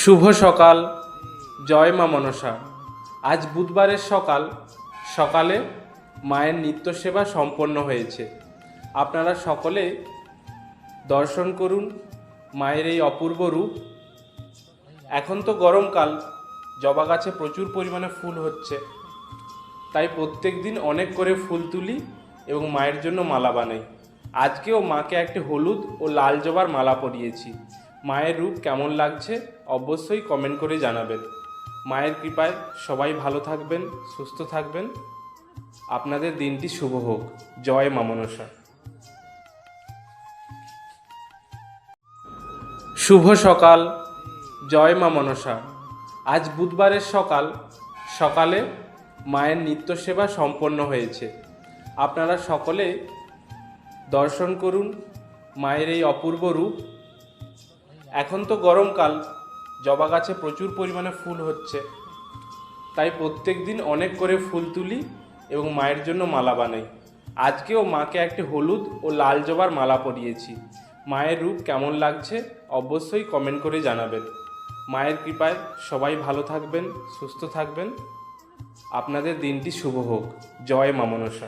শুভ সকাল। জয় মা মনসা। আজ বুধবারের সকালে মায়ের নিত্য সেবা সম্পন্ন হয়েছে। আপনারা সকলে দর্শন করুন মায়ের এই অপূর্ব রূপ। এখন তো গরমকাল, জবা গাছে প্রচুর পরিমাণে ফুল হচ্ছে, তাই প্রত্যেক দিন অনেক করে ফুল তুলি এবং মায়ের জন্য মালা বানাই। আজকেও মাকে একটি হলুদ ও লাল জবার মালা পরিয়েছি। মায়ের রূপ কেমন লাগছে অবশ্যই কমেন্ট করে জানাবেন। মায়ের কৃপায় সবাই ভালো থাকবেন, সুস্থ থাকবেন। আপনাদের দিনটি শুভ হোক। জয় মা মনসা। শুভ সকাল। জয় মা মনসা। আজ বুধবারের সকালে মায়ের নিত্য সেবা সম্পন্ন হয়েছে। আপনারা সকলে দর্শন করুন মায়ের এই অপূর্ব রূপ। এখন তো গরমকাল, জবা গাছে প্রচুর পরিমাণে ফুল হচ্ছে, তাই প্রত্যেক দিন অনেক করে ফুল তুলি এবং মায়ের জন্য মালা বানাই। আজকেও মাকে একটি হলুদ ও লাল জবার মালা পরিয়েছি। মায়ের রূপ কেমন লাগছে অবশ্যই কমেন্ট করে জানাবেন। মায়ের কৃপায় সবাই ভালো থাকবেন, সুস্থ থাকবেন। আপনাদের দিনটি শুভ হোক। জয় মা মনসা।